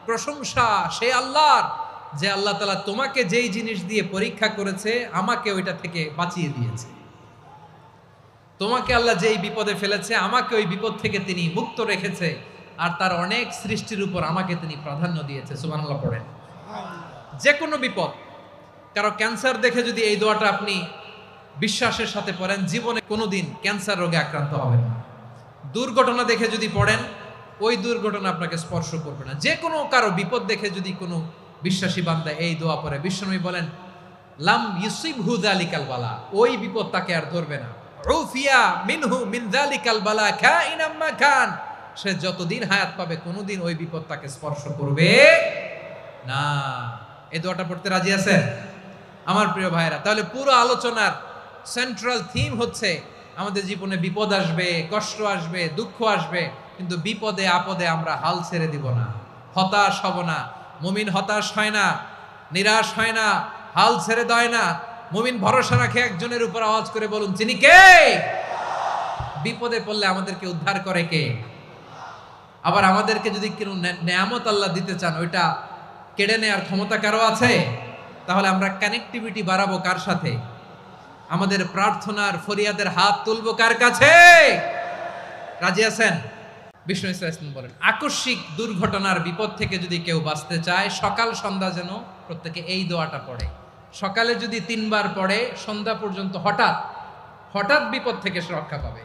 প্রশংসা সে আল্লাহর, যে আল্লাহ তাআলা তোমাকে যেই জিনিস দিয়ে পরীক্ষা করেছে আমাকে ওইটা থেকে বাঁচিয়ে দিয়েছে। তোমাকে আল্লাহ যেই বিপদে ফেলেছে আমাকে ওই বিপদ থেকে তিনি মুক্ত রেখেছে, আর তার অনেক সৃষ্টির উপর আমাকে তিনি প্রাধান্য দিয়েছে। সুবহানাল্লাহ পড়েন। যে কোনো বিপদ, কারো ক্যান্সার দেখে যদি এই দোয়াটা আপনি বিশ্বাসের সাথে পড়েন, জীবনে কোনোদিন ক্যান্সার রোগে আক্রান্ত হবেন না। দুর্ঘটনা দেখে যদি পড়েন, ওই দুর্ঘটনা আপনাকে স্পর্শ করবে না। যে কোনো কারো বিপদ দেখে যদি কোনো বিশ্বাসী বান্দা এই দোয়া পড়ে, বিশ্বনবী বলেন লাম ইউসিবহু যালিকাল বালা, ওই বিপদ তাকে আর ধরবে না। উফিয়া মিনহু মিন যালিকাল বালা কাইনাম মা কান, সে যতদিন হায়াত পাবে কোনোদিন ওই বিপদ তাকে স্পর্শ করবে না। এই দোয়াটা পড়তে রাজি আছেন আমার প্রিয় ভাইরা? তাহলে পুরো আলোচনার সেন্ট্রাল থিম হচ্ছে আমাদের জীবনে বিপদ আসবে, কষ্ট আসবে, দুঃখ আসবে, কিন্তু বিপদে আপদে আমরা হাল ছেড়ে দিব না, হতাশ হব না। মুমিন হতাশ হয় না, নিরাশ হয় না, হাল ছেড়ে দেয় না। মুমিন ভরসা রাখে একজনের উপর। আওয়াজ করে বলুন, তিনি কে? বিপদে পড়লে আমাদেরকে উদ্ধার করে কে? আবার আমাদেরকে যদি কোনো নেয়ামত আল্লাহ দিতে চান, ওইটা কেড়ে নেওয়ার ক্ষমতা কারো আছে? তাহলে আমরা কানেক্টিভিটি বাড়াবো কার সাথে? আমাদের প্রার্থনার ফরিয়াদের হাত তুলবো কার কাছে? রাজি আছেন? বিষ্ণু ইসলাম বলেন, আকস্মিক দুর্ঘটনার বিপদ থেকে যদি কেউ বাঁচতে চায়, সকাল সন্ধ্যা যেন প্রত্যেকে এই দোয়াটা পড়ে। সকালে যদি 3 বার পড়ে, সন্ধ্যা পর্যন্ত হঠাৎ বিপদ থেকে সে রক্ষা পাবে।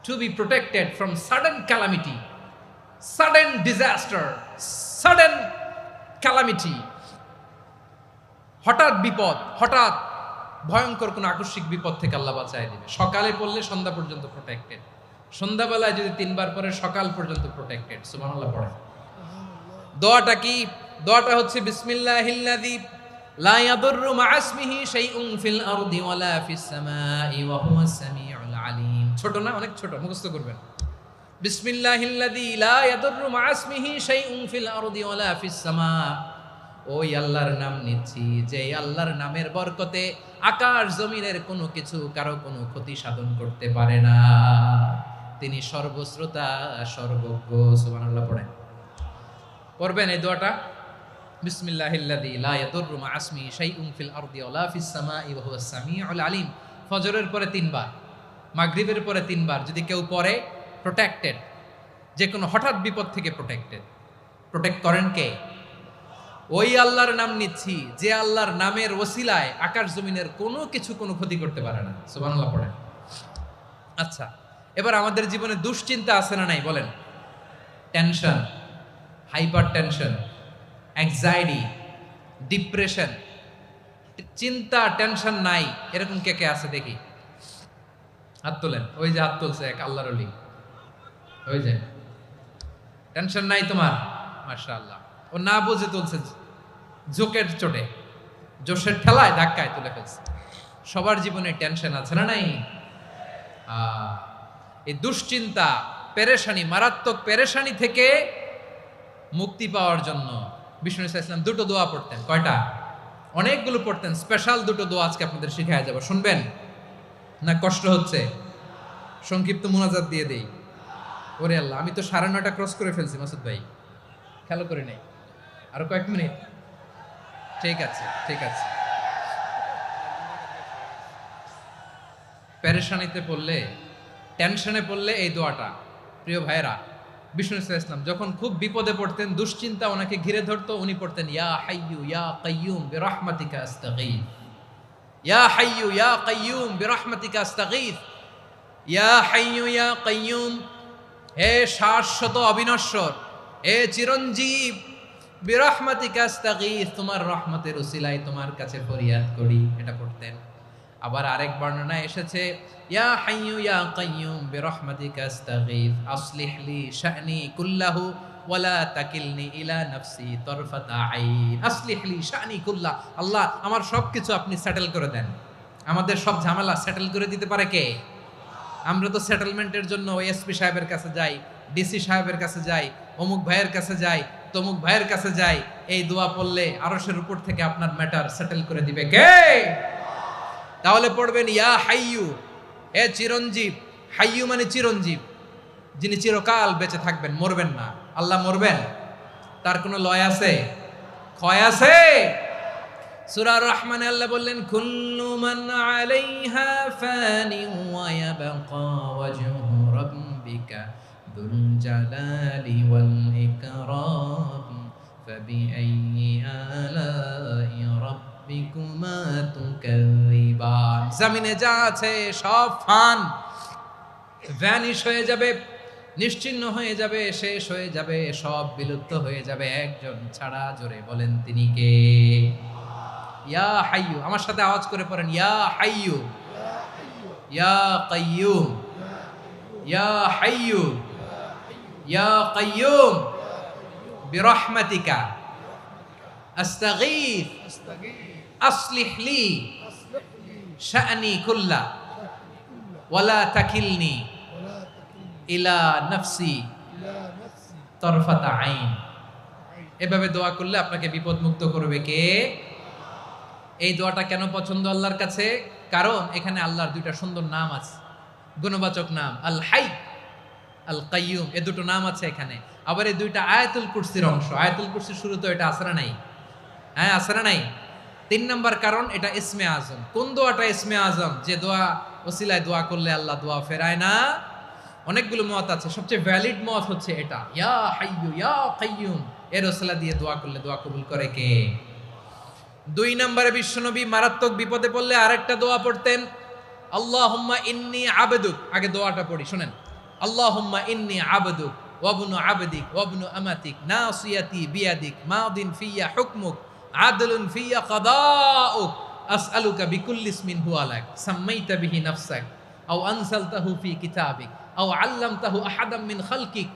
To be protected from sudden calamity, sudden disaster, sudden calamity, হঠাৎ বিপদ, হঠাৎ ভয়ঙ্কর কোন আকস্মিক বিপদ থেকে আল্লাহ বাঁচায় দিবে। সকালে পড়লে সন্ধ্যা পর্যন্ত প্রোটেক্টেড, সন্ধ্যাবেলায় যদি 3 বার পরে সকাল পর্যন্ত প্রোটেক্টেড। সুবহানাল্লাহ পড়ে। দোয়াটা কি? দোয়াটা হচ্ছে বিসমিল্লাহিল্লাযী লা ইয়াদুররু মা ইসমিহি শাইউন ফিল আরদি ওয়ালা ফিস সামাই ওয়া হুয়াস সামিউল আলিম। ছোট না? অনেক ছোট, মুখস্থ করবেন। বিসমিল্লাহিল্লাযী লা ইয়াদুররু মা ইসমিহি শাইউন ফিল আরদি ওয়ালা ফিস সামা। ওই আল্লাহর নাম নিচ্ছি যে আল্লাহর নামের বরকতে আকাশ জমিনের কোনো কিছু কারো কোনো ক্ষতি সাধন করতে পারে না। তিনি সর্বশ্রোতা, সর্বজ্ঞ। সুবহানাল্লাহ পড়েন। পড়বেন এই দোয়াটা, বিসমিল্লাহিল্লাযী লা ইয়াদুররু মা ইসমিহি শাইউন ফিল আরদি ওয়ালা ফিস সামাই ওয়া হুয়াস সামিউল আলিম। ফজরের পরে 3 বার, মাগরিবের পরে 3 বার যদি কেউ পড়ে, প্রোটেক্টেড। যে কোনো হঠাৎ বিপদ থেকে প্রোটেক্টেড। প্রোটেক্ট করেন কে? ওই আল্লাহর নাম নিচ্ছি যে আল্লাহর নামের ওসিলায় আকাশ জমিনের কোনো কিছু কোনো ক্ষতি করতে পারে না। সুবহানাল্লাহ পড়েন। আচ্ছা, এবার আমাদের জীবনে দুশ্চিন্তা আছে না নাই বলেন? Tension, hyper tension, anxiety, depression, চিন্তা, টেনশন নাই এরকম কে কে আছে দেখি? হাত তোলেন। ওই যে হাত তুলছে এক আল্লাহর ওলি, ওই যে। টেনশন নাই তোমার? মাশাআল্লাহ। ও না বুঝে তুলছে, জোকের চোটে, জোশের ঠেলায় ধাক্কায় তুলে ফেলছে। সবার জীবনে টেনশন আছে না নাই? এই দুশ্চিন্তা, পেরেশানি, মারাত্মক পেরেশানি থেকে মুক্তি পাওয়ার জন্য বিষ্ণু ইসলাম 2টো দোয়া পড়তেন। কয়টা? অনেকগুলো পড়তেন। স্পেশাল 2টো দোয়া আজকে আপনাদের শিখায় যাব। শুনবেন না? কষ্ট হচ্ছে? সংক্ষিপ্ত মুনাজাত দিয়ে দেই। ওরে আল্লাহ, আমি তো 9:30 ক্রস করে ফেলছি মাসুদ ভাই, খেয়াল করে নেই। আরো কয়েক মিনিট? ঠিক আছে, ঠিক আছে। পেরেশানিতে পড়লে, টেনশনে পড়লে এই দোয়াটা, প্রিয় ভাইয়েরা, বিষ্ণু ইসলাম যখন খুব বিপদে পড়তেন, দুশ্চিন্তা ওনাকে ঘিরে ধরতো, উনি পড়তেন ইয়া হাইয়ু ইয়া কাইয়ুম বিরহমাতিকা আস্তাগীথ, ইয়া হাইয়ু ইয়া কাইয়ুম বিরহমাতিকা আস্তাগীথ, ইয়া হাইয়ু ইয়া কাইয়ুম, হে শাশ্বত অবিনশ্বর, হে চিরঞ্জীব, বিরহমাতিকা আস্তাগীথ, তোমার রহমতের উসিলায় তোমার কাছে ফরিয়াদ করি। এটা পড়তেন। আবার আরেক বর্ণনায় এসেছে ইয়া হাইয়ু ইয়া কাইয়ুম বিরহমাতিকা আস্তাগীথ আসলিহ লি শা'নি কুল্লাহু ওয়ালা তাকিলনি ইলা নাফসি তারফাতা আইন। আসলিহ লি শা'নি কুল্লাহ, আল্লাহ আমার সবকিছু আপনি সেটেল করে দেন। আমাদের সব ঝামেলা সেটেল করে দিতে পারে কে? আমরা তো সেটেলমেন্টের জন্য এসপি সাহেবের কাছে যাই, ডিসি সাহেবের কাছে যাই, অমুক ভাইয়ের কাছে যাই, তমুক ভাইয়ের কাছে যাই। এই দোয়া পড়লে আরশের উপর থেকে আপনার ম্যাটার সেটেল করে দিবে কে? তাহলে পড়বেন ইয়া হাইয়ু, হে চিরঞ্জীব। হাইয়ু মানে চিরঞ্জীব, যিনি চিরকাল বেঁচে থাকবেন, মরবেন না। আল্লাহ মরবেন? তার কোনো লয় আছে, ক্ষয় আছে? সূরা রহমানে আল্লাহ বললেন কুল্লু মান আলাইহা ফানি ওয়া ইয়াবকা ওয়াজহু রাব্বিকা যুল জালালি ওয়াল ইকরাম ফাবিআইয়ি আলাই রাব্বিকুমা তুকাযিবান। জমিনে যা আছে সব ভ্যানিশ হয়ে যাবে, নিশ্চিহ্ন হয়ে যাবে, শেষ হয়ে যাবে, সব বিলুপ্ত হয়ে যাবে, একজন ছাড়া। জোরে বলেন তিনি কে? ইয়া হাইয়ু। আমার সাথে আওয়াজ করে পড়েন ইয়া হাইয়ু, ইয়া কাইয়ুম, ইয়া হাইয়ু, ইয়া কাইয়ুম বিরহমাতিকা আস্তাগীথ আসলিহ লি শা'নি কুল্লা ওয়ালা তাকিলনি ইলা নাফসি তরফাতা আইন। এভাবে দোয়া করলে আপনাকে বিপদ মুক্ত করবে কে? এই দোয়াটা কেন পছন্দ আল্লাহর কাছে? কারণ এখানে আল্লাহর দুইটা সুন্দর নাম আছে, গুণবাচক নাম, আল হাই, আল কাইয়ুম। এই দুটো নাম আছে এখানে। আবার এই দুইটা আয়াতুল কুরসির অংশ। আয়াতুল কুরসির শুরুতে এটা আছে না নাই? হ্যাঁ, আছে না নাই? 3 নাম্বার কারণ এটা ইসমে আজম। কোন দোয়াটা ইসমে আজম? যে দোয়া ওসিলায় দোয়া করলে আল্লাহ দোয়া ফেরায় না। অনেকগুলো মত আছে, সবচেয়ে ভ্যালিড মত হচ্ছে এটা, ইয়া হাইয়ু ইয়া কাইয়ুম। এর ওসিলা দিয়ে দোয়া করলে দোয়া কবুল করে কে? 2 নম্বরে বিশ্বনবী মারাত্মক বিপদে পড়লে আরেকটা দোয়া পড়তেন, আল্লাহুম্মা ইন্নী আবদুক। আগে দোয়াটা পড়ি, শুনেন। আল্লাহুম্মা ইন্নী আবদুক ওয়া ইবনু আবদিক ওয়া ইবনু আমাতিক নাসিয়াতি বিয়াদিক মাদিন ফিয়া হুকমুক আদলুন ফিয়া কাদাউক আসআলুকা বিকুল্লি ইসমিন হুয়া লাক সাম্মাইতা বিহি নাফসাক আও আনসালতাহু ফি কিতাবিক আও আল্লামতাহু আহাদাম মিন খালকিক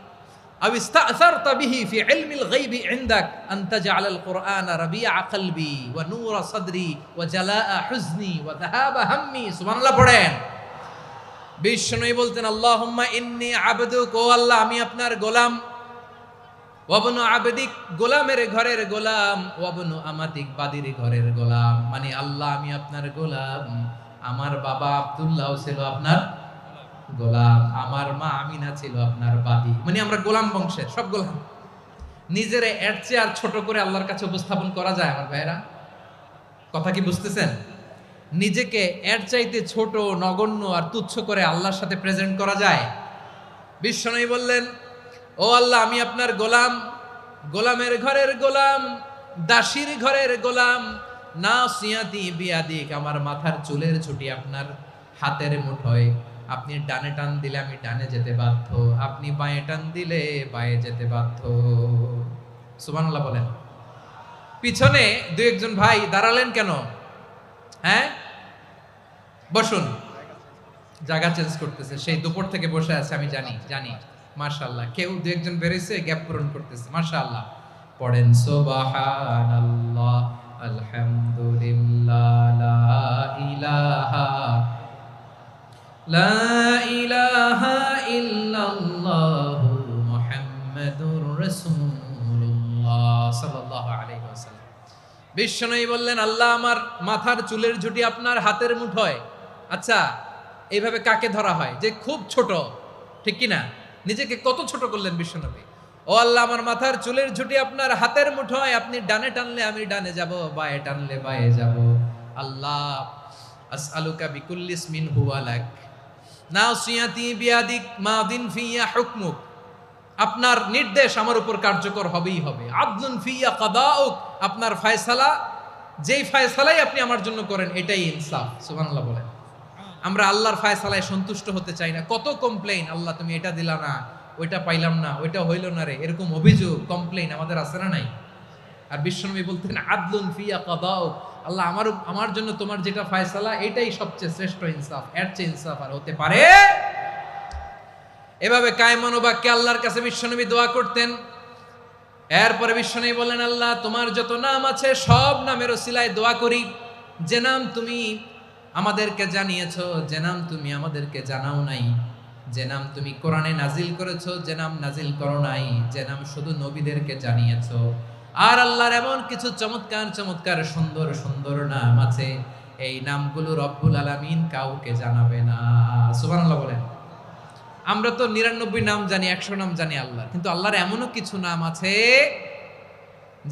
আও ইস্তা'সারতা বিহি ফি ইলমিল গায়বি ইনদাক আন তাজআলাল কুরআনা রাবিআ কলবি ওয়া নূরা সাদরি ওয়া জালাআ হুজনি ওয়া যাহাবা হাম্মি। সুবহানাল্লাহ পড়েন। বিশ্বনবী বলতেন, আল্লাহুম্মা ইন্নী আবদুক, ও আল্লাহ আমি আপনার গোলাম, ওয়া ইবনু আবদিক, গোলামের ঘরের গোলাম, ওয়া ইবনু আমাতিক, বাদীর ঘরের গোলাম। মানে আল্লাহ আমি আপনার গোলাম। আমার বাবা আব্দুল্লাহ ছিল আপনার গোলাম, আমার মা আমিনা ছিল আপনার বাদী। মানে আমরা গোলাম বংশের, সব গোলাম। নিজের এর চেয়ে আর ছোট করে আল্লাহর কাছে উপস্থাপন করা যায় আমার ভাইরা? কথা কি বুঝতেছেন? নিজেকে এর চাইতে ছোট, নগণ্য আর তুচ্ছ করে আল্লাহর সাথে প্রেজেন্ট করা যায়? বিশ্বনবী বললেন, ও আল্লাহ আমি আপনার গোলাম, গোলামের ঘরের গোলাম, দাসীর ঘরের গোলাম। নাসিয়াতি বিয়াদিক, আমার মাথার চুলের ছুটি আপনার হাতের মুঠোয়। আপনি ডানে টান দিলে আমি ডানে যেতে বাধ্য, আপনি বাঁয়ে টান দিলে বাঁয়ে যেতে বাধ্য। সুবহানাল্লাহ বলেন। পিছনে 2-1 ভাই দাঁড়ালেন কেন? হ্যাঁ, বসুন। জায়গা চেঞ্জ করতেছে, সেই দুপুর থেকে বসে আছে, আমি জানি। মাশাআল্লাহ, কেউ 2-1 বেরিয়েছে, গ্যাপ পূরণ করতেছে। মাশাআল্লাহ। পড়েন সুবহানাল্লাহ, আলহামদুলিল্লাহ, লা ইলাহা ইল্লাল্লাহু মুহাম্মাদুর রাসূলুল্লাহ সাল্লাল্লাহু আলাইহি ওয়াসাল্লাম। বিশ্বনবী বললেন, আল্লাহ আমার মাথার চুলের ঝুঁটি আপনার হাতের মুঠোয়। আচ্ছা, এইভাবে কাকে ধরা হয়? যে খুব ছোট, ঠিক কি না? নিজেকে কত ছোট করলেন বিশ্বনবী। ও আল্লাহ আমার মাথার চুলের ঝুঁটি আপনার হাতের মুঠোয়, আপনি ডানে টানলে আমি ডানে যাব, বাঁয়ে টানলে বাঁয়ে যাব। আল্লাহ আসআলুকা বিকুল্লি ইসমিন হুয়া লাক নাসিয়াতি বিয়াদিক মাদিন ফিয়া হুকমুক, আপনার নির্দেশ আমার উপর কার্যকর হবেই হবে। আদলুন ফিয়া কাদাউক, আপনার ফয়সালা, যেই ফয়সালাই আপনি আমার জন্য করেন এটাই ইনসাফ। সুবহানাল্লাহ বলেন। আমরা আল্লাহর ফয়সালায় সন্তুষ্ট হতে চাই না। কত কমপ্লেইন, আল্লাহ তুমি এটা দিলা না, ওইটা পাইলাম না, ওইটা হইল না রে, এরকম অভিযোগ, কমপ্লেইন আমাদের আছে না নাই? আর বিশ্বনবী বলতেন, আদলুন ফিয়া কাদাউক, আল্লাহ আমার জন্য তোমার যেটা ফয়সালা এটাই সবচেয়ে শ্রেষ্ঠ ইনসাফ, এর চেয়ে ইনসাফ আর হতে পারে? এভাবে কায়মান বাক্যে আল্লাহর কাছে বিশ্বনবী দোয়া করতেন। এরপরে বিশ্বনবী বললেন, আল্লাহ তোমার যত নাম আছে সব নামের ওসিলায় দোয়া করি, যে নাম তুমি আমাদেরকে জানিয়েছো, যে নাম তুমি আমাদেরকে জানাও নাই, যে নাম তুমি কোরআনে নাজিল করেছো, যে নাম নাজিল করো নাই, যে নাম শুধু নবীদেরকে জানিয়েছো। আর আল্লাহর এমন কিছু চমৎকার চমৎকার সুন্দর সুন্দর নাম আছে, এই নামগুলো রব্বুল আলামিন কাউকে জানাবে না। সুবহানাল্লাহ বলেন। আমরা তো 99 নাম জানি, 100 নাম জানি আল্লাহ, কিন্তু আল্লাহর এমনও কিছু নাম আছে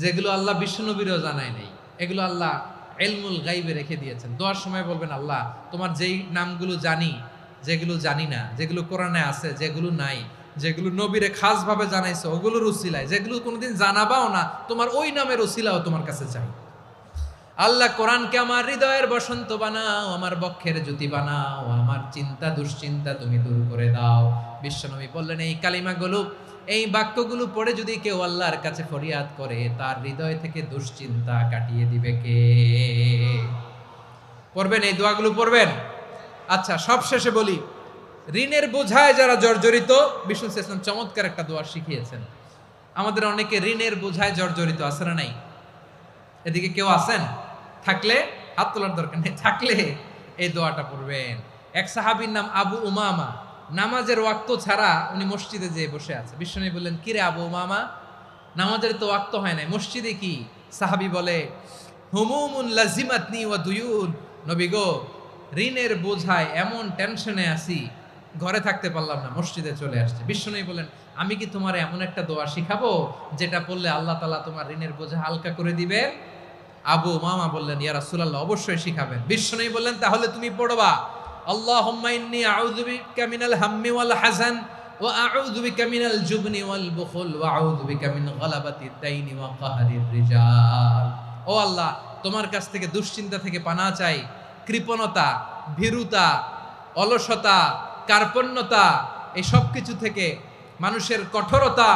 যেগুলো আল্লাহ বিশ্বনবীরও জানায় নাই, এগুলো আল্লাহ ইলমুল গাইবে রেখে দিয়েছেন। দোয়ার সময় বলবেন, আল্লাহ তোমার যেই নামগুলো জানি, যেগুলো জানি না, যেগুলো কোরআনে আছে, যেগুলো নাই, যেগুলো নবীরে খাসভাবে জানাইছো ওগুলোর উসিলায়, যেগুলো কোনোদিন জানাবাও না, তোমার ওই নামের উসিলাও তোমার কাছে চাই। আল্লাহ কোরআনকে আমার হৃদয়ের বসন্ত বানাও, আমার বক্ষের জ্যোতি বানাও, আমার চিন্তা দুশ্চিন্তা তুমি দূর করে দাও। বিশ্বনবী বললেন, এই কালিমাগুলো, এই বাক্যগুলো পড়ে যদি কেউ আল্লাহর কাছে ফরিয়াদ করে, তার হৃদয় থেকে দুশ্চিন্তা কাটিয়ে দিবে কে? পড়বেন, এই দোয়াগুলো পড়বেন। আচ্ছা, সব শেষে বলি, ঋণের বোঝায় যারা জর্জরিত, বিষ্ণু ইসলাম চমৎকার একটা দোয়া শিখিয়েছেন। আমাদের অনেকে ঋণের বোঝায় জর্জরিত, আছে না নাই? এদিকে কেউ আছেন? থাকলে হাত তোলার দরকার নেই, থাকলে এই দোয়াটা পড়বেন। এক সাহাবীর নাম আবু উমামা, নামাজের ওয়াক্ত ছাড়া উনি মসজিদে যেয়ে বসে আছে। বিশ্বনবী বললেন, কি রে আবু উমামা, নামাজের তো ওয়াক্ত হয় নাই, মসজিদে কি? সাহাবী বলে, হুমুমুন লাজিমাতনি ওয়া দুয়ুন, নবী গো, ঋণের বোঝায় এমন টেনশনে আছি, ঘরে থাকতে পারলাম না, মসজিদে চলে আসছে। বিশ্বনবী বলেন, আমি কি তোমার এমন একটা দোয়া শিখাবো যেটা পড়লে আল্লাহ তাআলা তোমার ঋণের বোঝা হালকা করে দিবে? আবু উমামা বললেন, ইয়া রাসূলুল্লাহ, অবশ্যই শিখাবেন। বিশ্বনবী বললেন, তাহলে তুমি পড়বা, আল্লাহুম্মা ইন্নী আউযু বিকা মিনাল হাম্মি ওয়াল হাযান ওয়া আউযু বিকা মিনাল জুবনি ওয়াল বুখল ওয়া আউযু বিকা মিন গালাবাতিদ দাইনি ওয়া কাহরির রিজাল। ও আল্লাহ, তোমার কাছ থেকে দুশ্চিন্তা থেকে পানাহ চাই, কৃপণতা, ভীরুতা, অলসতা, কার্পণ্যতা, এই সব কিছু থেকে, মানুষের কঠোরতা,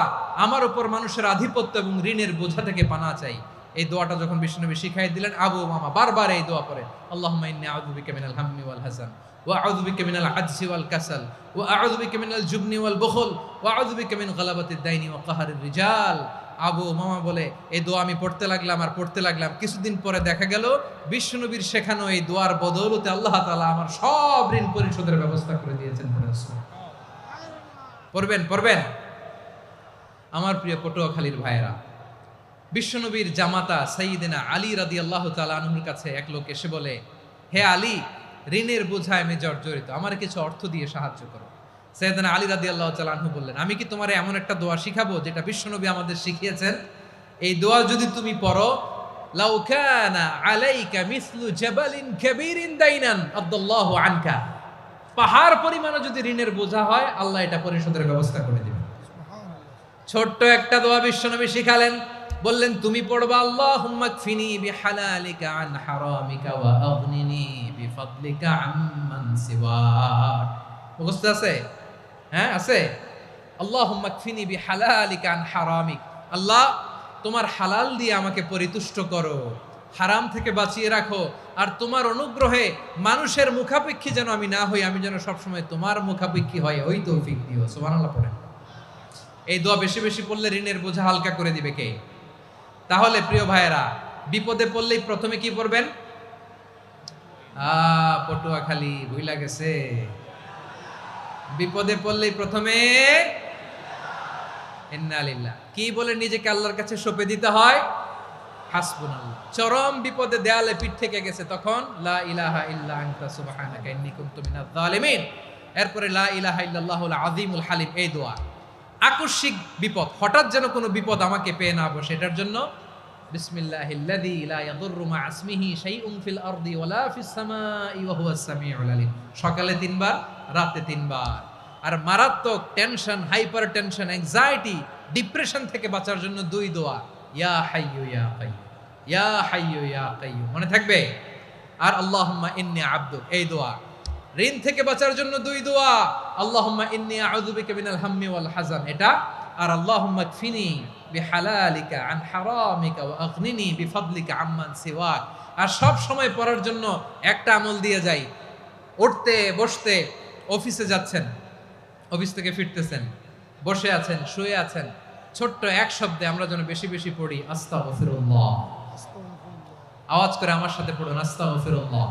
আমার উপর মানুষের আধিপত্য এবং ঋণের বোঝা থেকে পানাহ চাই। এই দোয়াটা যখন বিশ্বনবী শিখাই দিলেন, আবু উমামা বারবার এই দোয়া পড়ে, আল্লাহুম্মা ইন্নী আউযু বিকা মিনাল হাম্মি ওয়াল হাযান ওয়া আউযু বিকা মিনাল আজজি ওয়াল কাসাল ওয়া আউযু বিকা মিনাল জুবনি ওয়াল বুখল ওয়া আউযু বিকা মিন গালাবাতিদ দাইনি ওয়া কাহরির রিজাল। আবু উমামা বলে, এই দোয়া আমি পড়তে লাগলাম আর পড়তে লাগলাম, কিছুদিন পরে দেখা গেল বিশ্বনবীর শেখানো এই দোয়ার বদৌলতে আল্লাহ তাআলা আমার সব ঋণ পরিশোধের ব্যবস্থা করে দিয়েছেন। পড়বেন, পড়বেন। আমার প্রিয় পটুয়াখালীর ভাইয়েরা, বিশ্বনবীর জামাতা সাইয়্যিদিনা আলী রাদিয়াল্লাহু তাআলা আনহুর কাছে এক লোক এসে বলে, হে আলী, ঋণের বোঝায় আমি জর্জরিত, আমার কিছু অর্থ দিয়ে সাহায্য করো। সাইয়্যিদিনা আলী রাদিয়াল্লাহু তাআলা আনহু বললেন, আমি কি তোমারে এমন একটা দোয়া শিখাবো যেটা বিশ্বনবী আমাদের শিখিয়েছেন? এই দোয়া যদি তুমি পড়ো, লাউ কানা আলাইকা মিসলু জাবালিন কাবীরিন দাইনান আদাল্লাহু আনকা, পাহাড় পরিমাণে যদি ঋণের বোঝা হয়, আল্লাহ এটা পরিশোধের ব্যবস্থা করে দিবেন। ছোট্ট একটা দোয়া বিশ্বনবী শিখালেন, বললেন, তুমি পড়বা, আল্লাহুম্মা কফিনি বিহালালিকা আন হারামিকা ওয়া আগনিনি বিফাদলিকা আম্মান সিওয়াক। মুখস্থ আছে? হ্যাঁ, আছে। আল্লাহুম্মা কফিনি বিহালালিকা আন হারামিক, আল্লাহ তোমার হালাল দিয়ে আমাকে পরিতুষ্ট করো, হারাম থেকে বাঁচিয়ে রাখো, আর তোমার অনুগ্রহে মানুষের মুখাপেক্ষী যেন আমি না হই, আমি যেন সবসময় তোমার মুখাপেক্ষী হয়, ওই তৌফিক দিও। সুবহানাল্লাহ পড়েন। এই দোয়া বেশি বেশি পড়লে ঋণের বোঝা হালকা করে দিবে কে? তাহলে প্রিয় ভাইয়েরা, বিপদে পড়লেই প্রথমে কি পড়বেন? পটুয়াখালী ভুইলা গেছে। বিপদে পড়লেই প্রথমে ইন্না লিল্লাহ কি বলে নিজেকে আল্লাহর কাছে সঁপে দিতে হয়? হাসবুনাল্লাহ। চরম বিপদে দেয়ালে পিঠ থেকে গেছে, তখন লা ইলাহা ইল্লা আনতা সুবহানাকা ইন্নী কুনতু মিনাজ জালিমিন। এরপরে লা ইলাহা ইল্লাল্লাহুল আযীমুল হালিম, এই দোয়া। আকস্মিক বিপদ, হঠাৎ যেন কোনো বিপদ আমাকে পেয়ে না বসে, এটার জন্য বিসমিল্লাহিল্লাযী লা ইয়াদুররু মা ইসমিহি শাইউন ফিল আরদি ওয়ালা ফিস সামাই ওয়া হুয়াস সামিউল আলিম। সকালে 3 বার, রাতে 3 বার। আর মারাত্মক tension, hyper tension, anxiety, depression থেকে বাঁচার জন্য 2 দোয়া, ইয়া হাইয়্যু ইয়া কাইয়্যুম, ইয়া হাইয়্যু ইয়া কাইয়্যুম, মনে থাকবে? আর আল্লাহুম্মা ইন্নী আবদুক, এই দোয়া। ঋণ থেকে বাঁচার জন্য 2 দোয়া, আল্লাহুম্মা ইন্নী আউযু বিকা মিনাল হাম্মি ওয়াল হাযান, এটা। আর আল্লাহুম্মা কফিনি বিহালালিকা আন হারামিকা ওয়া আগনিনি বিফাদলিকা আম্মান সিওয়াক। আর সব সময় পড়ার জন্য একটা আমল দিয়ে যাই, উঠতে বসতে, অফিসে যাচ্ছেন, অফিস থেকে ফিরতেছেন, বসে আছেন, শুয়ে আছেন, ছোট্ট এক শব্দে আমরা যেন বেশি বেশি পড়ি, আস্তাগফিরুল্লাহ। আওয়াজ করে আমার সাথে পড়ুন, আস্তাগফিরুল্লাহ।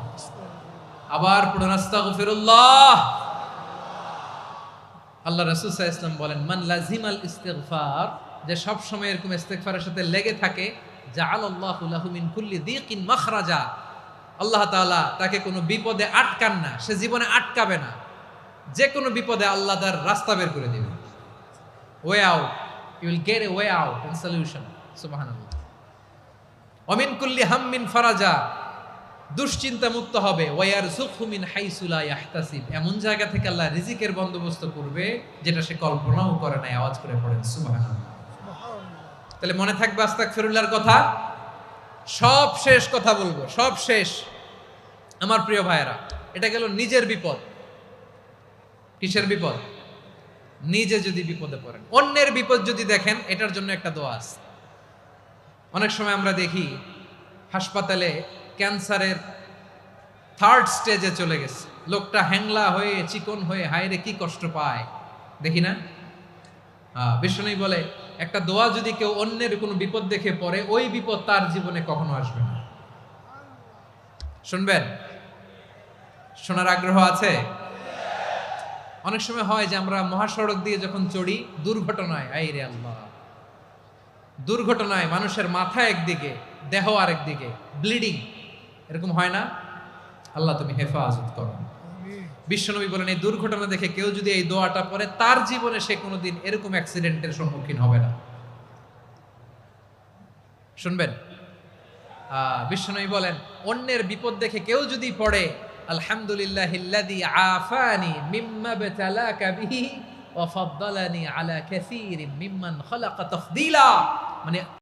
আবার পড়ুন, আস্তাগফিরুল্লাহ। আল্লাহ রাসূল সাল্লাল্লাহু আলাইহি ওয়াসাল্লাম বলেন, মান লাজিমাল ইস্তিগফার, যে সব সময় এরকম ইস্তিগফারের সাথে লেগে থাকে, জাআলাল্লাহু লাহু মিন কুল্লি যিকিন মাখরাজা, আল্লাহ তাআলা তাকে কোনো বিপদে আটকান না, সে জীবনে আটকাবে না, যে কোনো বিপদে আল্লাহ তার রাস্তা বের করে দিবেন। Way out, you will get a way out and solution. সুবহানাল্লাহ। অমিন কুল্লি হাম্মিন ফারাজা, দুশ্চিন্তা মুক্ত হবে, ওয়ারযুকহু মিন হাইসু লা ইয়াহতাসিব, এমন জায়গা থেকে আল্লাহ রিজিকের বন্দোবস্ত করবে যেটা সে কল্পনাও করে নাই। আওয়াজ করে পড়েন সুবহানাল্লাহ। তাহলে মনে থাকবে আস্তাগফিরুল্লাহর কথা। সব শেষ কথা বলবো, সব শেষ আমার প্রিয় ভাইয়েরা। এটা গেল নিজের বিপদ। কিসের বিপদ? নিজে যদি বিপদে পড়েন। অন্যের বিপদ যদি দেখেন, এটার জন্য একটা দোয়া আছে। অনেক সময় আমরা দেখি হাসপাতালে ক্যান্সারের 3rd স্টেজে চলে গেছে, লোকটা হ্যাংলা হয়ে চিকন হয়ে হায়রে কি কষ্ট পায়, দেখি না? বিষ্ণু বলে একটা দোয়া যদি কেউ অন্যের কোনো বিপদ দেখে পড়ে, ওই বিপদ তার জীবনে কখনো আসবে না। শুনবেন? শোনার আগ্রহ আছে? অনেক সময় হয় যে আমরা মহাসড়ক দিয়ে যখন চড়ি, দুর্ঘটনায়, আইরে আল্লাহ, দুর্ঘটনায় মানুষের মাথা একদিকে, দেহ আরেকদিকে, ব্লিডিং, এরকম হয় না? আল্লাহ তুমি হেফাজত করো। বিশ্বনবী বলেন এই দুর্ঘটনা দেখে কেউ যদি এই দোয়াটা পড়ে, তার জীবনে সে কোনোদিন এরকম অ্যাক্সিডেন্টের সম্মুখীন হবে না। শুনবেন? বিশ্বনবী বলেন অন্যের বিপদ দেখে কেউ যদি পড়ে, আলহামদুলিল্লাহিল্লাযী আফানি মিম্মা বতালাকা বিহি ওয়া ফাদ্দালানি আলা কাসীরিন মিম্মান খালাকা তাফদীলা, মানে